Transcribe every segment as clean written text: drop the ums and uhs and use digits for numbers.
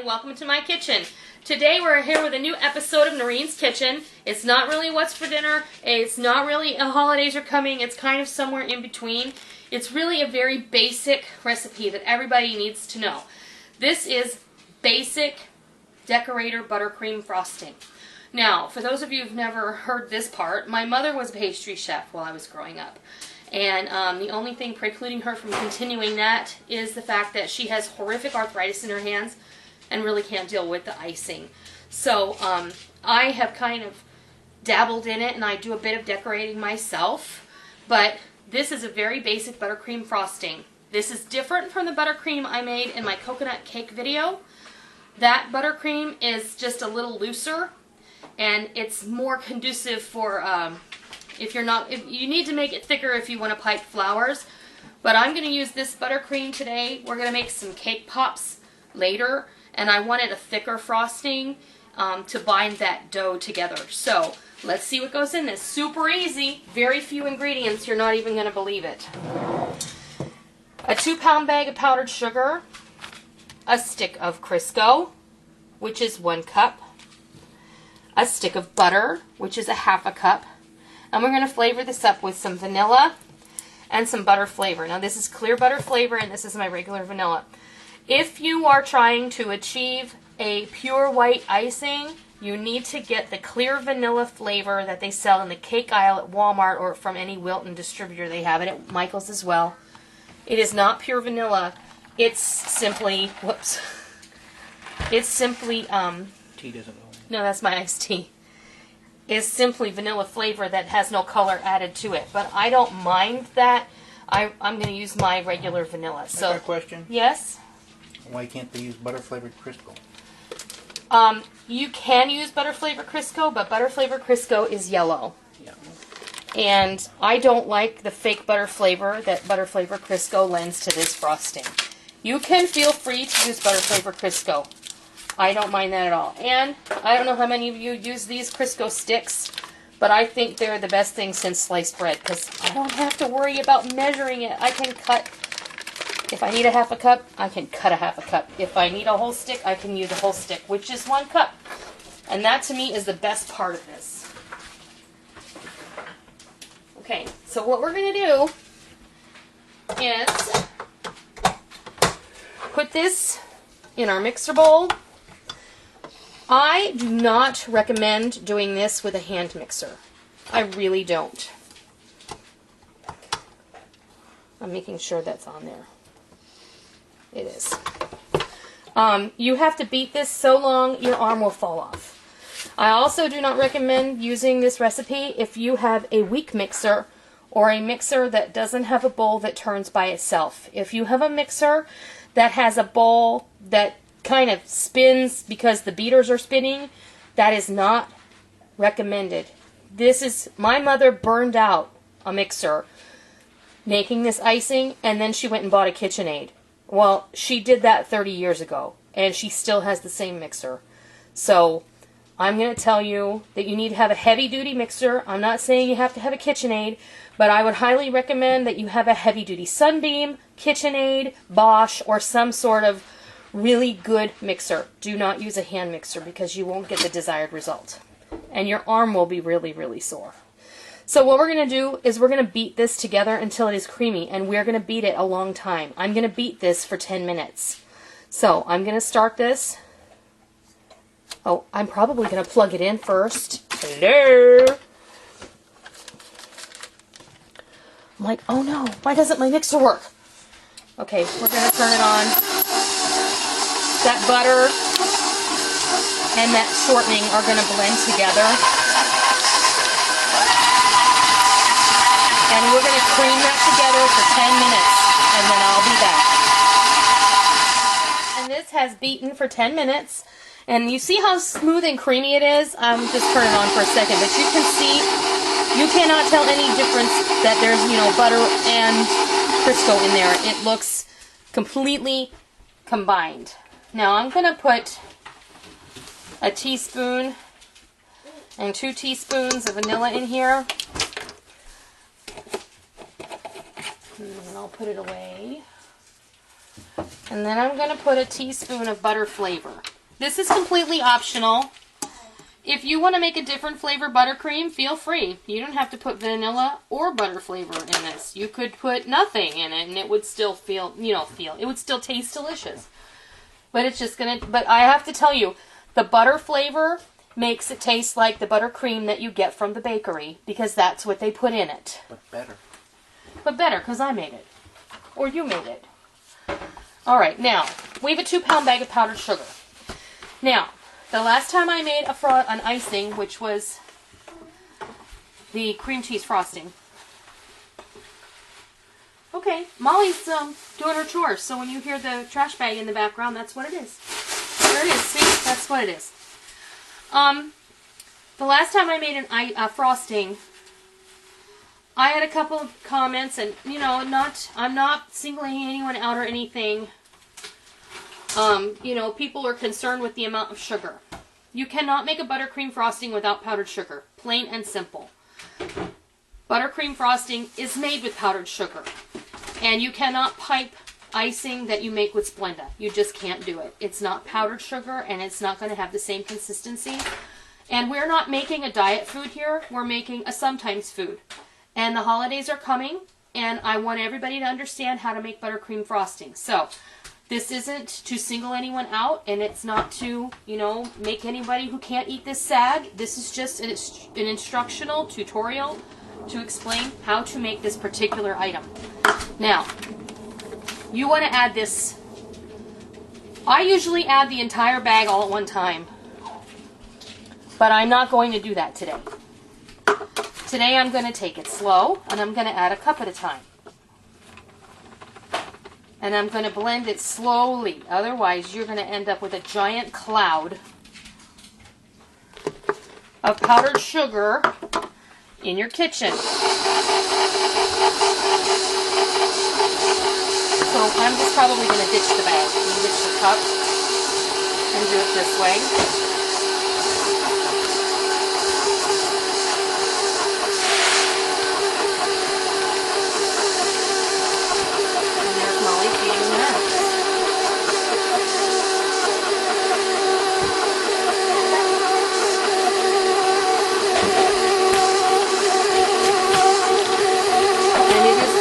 and welcome to my kitchen. Today we're here with a new episode of Noreen's Kitchen. It's not really what's for dinner, it's not really holidays are coming, it's kind of somewhere in between. It's really a very basic recipe that everybody needs to know. This is basic decorator buttercream frosting. Now, for those of you who've never heard this part, my mother was a pastry chef while I was growing up. And the only thing precluding her from continuing that is the fact that she has horrific arthritis in her hands and really can't deal with the icing. So I have kind of dabbled in it and I do a bit of decorating myself. But this is a very basic buttercream frosting. This is different from the buttercream I made in my coconut cake video. That buttercream is just a little looser and it's more conducive for if you need to make it thicker if you want to pipe flowers. But I'm going to use this buttercream today. We're going to make some cake pops later, and I wanted a thicker frosting to bind that dough together. So let's see what goes in this. Super easy, very few ingredients. You're not even going to believe it. A 2-pound bag of powdered sugar, a stick of Crisco, which is 1 cup, a stick of butter, which is a 1/2 cup. And we're going to flavor this up with some vanilla and some butter flavor. Now this is clear butter flavor and this is my regular vanilla. If you are trying to achieve a pure white icing, you need to get the clear vanilla flavor that they sell in the cake aisle at Walmart or from any Wilton distributor. They have it at Michael's as well. It is not pure vanilla. It's simply, whoops. It's simply, tea doesn't go in. No, that's my iced tea. Is simply vanilla flavor that has no color added to it. But I don't mind that. I'm going to use my regular vanilla. So, I got a question. Yes? Why can't they use butter flavored Crisco? You can use butter flavored Crisco, but butter flavored Crisco is yellow. Yeah. And I don't like the fake butter flavor that butter flavored Crisco lends to this frosting. You can feel free to use butter flavored Crisco. I don't mind that at all. And I don't know how many of you use these Crisco sticks, but I think they're the best thing since sliced bread because I don't have to worry about measuring it. I can cut, if I need a 1/2 cup, I can cut a 1/2 cup. If I need a whole stick, I can use a whole stick, which is 1 cup. And that to me is the best part of this. Okay, so what we're going to do is put this in our mixer bowl. I do not recommend doing this with a hand mixer. I really don't. I'm making sure that's on there. It is. You have to beat this so long your arm will fall off. I also do not recommend using this recipe if you have a weak mixer or a mixer that doesn't have a bowl that turns by itself. If you have a mixer that has a bowl that kind of spins because the beaters are spinning, that is not recommended. This is, my mother burned out a mixer making this icing and then she went and bought a KitchenAid. Well, she did that 30 years ago and she still has the same mixer. So I'm going to tell you that you need to have a heavy duty mixer. I'm not saying you have to have a KitchenAid, but I would highly recommend that you have a heavy duty Sunbeam, KitchenAid, Bosch, or some sort of really good mixer. Do not use a hand mixer because you won't get the desired result. And your arm will be really, really sore. So what we're going to do is we're going to beat this together until it is creamy. And we're going to beat it a long time. I'm going to beat this for 10 minutes. So I'm going to start this. Oh, I'm probably going to plug it in first. Hello? I'm like, oh no, why doesn't my mixer work? Okay, we're going to turn it on. That butter and that shortening are going to blend together. And we're going to cream that together for 10 minutes, and then I'll be back. And this has beaten for 10 minutes, and you see how smooth and creamy it is? Just turn it on for a second, but you can see, you cannot tell any difference that there's, butter and Crisco in there. It looks completely combined. Now I'm going to put a teaspoon and 2 teaspoons of vanilla in here. And then I'll put it away. And then I'm going to put a teaspoon of butter flavor. This is completely optional. If you want to make a different flavor buttercream, feel free. You don't have to put vanilla or butter flavor in this. You could put nothing in it and it would still it would still taste delicious. But it's just but I have to tell you, the butter flavor makes it taste like the buttercream that you get from the bakery because that's what they put in it. But better. But better because I made it. Or you made it. Alright, now, we have a 2-pound bag of powdered sugar. Now, the last time I made an icing, which was the cream cheese frosting. Okay, Molly's doing her chores, so when you hear the trash bag in the background, that's what it is. There it is, see? That's what it is. The last time I made a frosting, I had a couple of comments, and, you know, I'm not singling anyone out or anything. You know, people are concerned with the amount of sugar. You cannot make a buttercream frosting without powdered sugar. Plain and simple. Buttercream frosting is made with powdered sugar. And you cannot pipe icing that you make with Splenda. You just can't do it. It's not powdered sugar, and it's not going to have the same consistency. And we're not making a diet food here. We're making a sometimes food. And the holidays are coming, and I want everybody to understand how to make buttercream frosting. So, this isn't to single anyone out, and it's not to, you know, make anybody who can't eat this sad. This is just an instructional tutorial to explain how to make this particular item. Now, you want to add this. I usually add the entire bag all at one time, but I'm not going to do that today. Today I'm going to take it slow, and I'm going to add a cup at a time. And I'm going to blend it slowly. Otherwise, you're going to end up with a giant cloud of powdered sugar in your kitchen. So I'm just probably going to ditch the bag and ditch the cup and do it this way.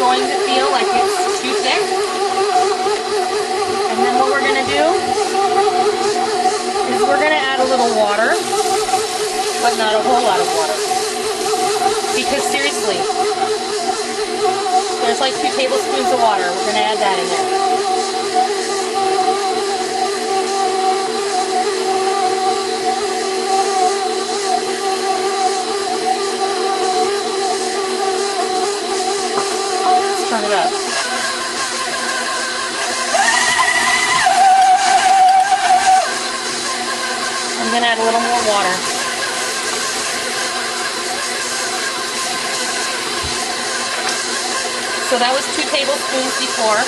Going to feel like it's too thick. And then what we're going to do is we're going to add a little water, but not a whole lot of water. Because seriously, there's like 2 tablespoons of water. We're going to add that in there. Turn it up. I'm going to add a little more water. So that was 2 tablespoons before.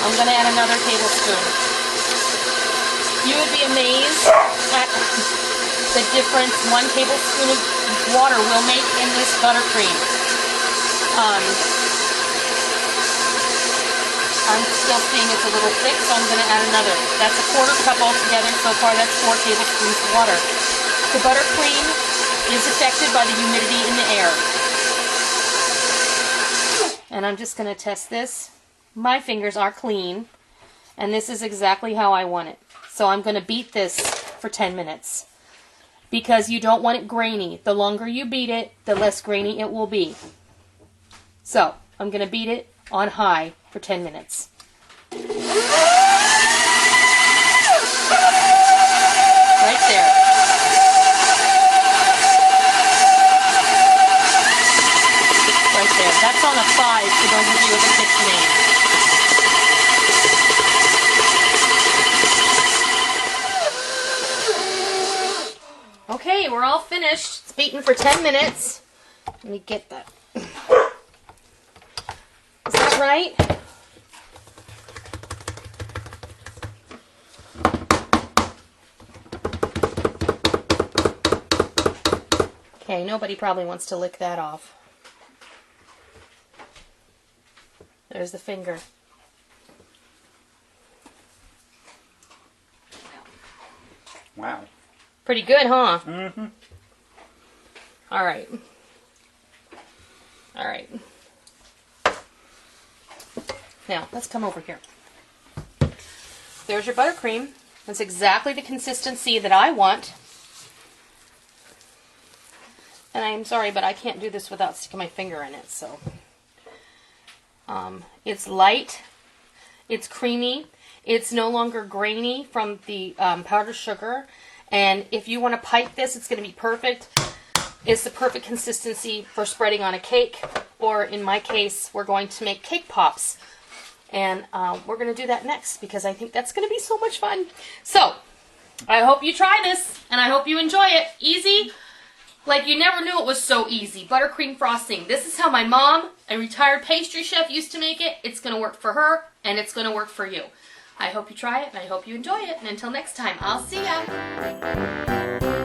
I'm going to add another tablespoon. You would be amazed at the difference 1 tablespoon of water will make in this buttercream. I'm still seeing it's a little thick, so I'm going to add another. That's a 1/4 cup altogether. So far, that's 4 tablespoons of water. The buttercream is affected by the humidity in the air. And I'm just going to test this. My fingers are clean, and this is exactly how I want it. So I'm going to beat this for 10 minutes. Because you don't want it grainy. The longer you beat it, the less grainy it will be. So, I'm going to beat it on high for 10 minutes. Right there. Right there. That's on a 5 for those of you with a KitchenAid. Okay, we're all finished. It's beaten for 10 minutes. Let me get that. Is that right? Okay, nobody probably wants to lick that off. There's the finger. Wow. Pretty good, huh? Mm-hmm. All right. All right. Now, let's come over here. There's your buttercream. That's exactly the consistency that I want. And I'm sorry, but I can't do this without sticking my finger in it, so. It's light. It's creamy. It's no longer grainy from the powdered sugar. And if you want to pipe this, it's going to be perfect. It's the perfect consistency for spreading on a cake. Or in my case, we're going to make cake pops. And we're going to do that next because I think that's going to be so much fun. So, I hope you try this and I hope you enjoy it. Easy. Like you never knew it was so easy. Buttercream frosting. This is how my mom, a retired pastry chef, used to make it. It's going to work for her, and it's going to work for you. I hope you try it, and I hope you enjoy it. And until next time, I'll see ya.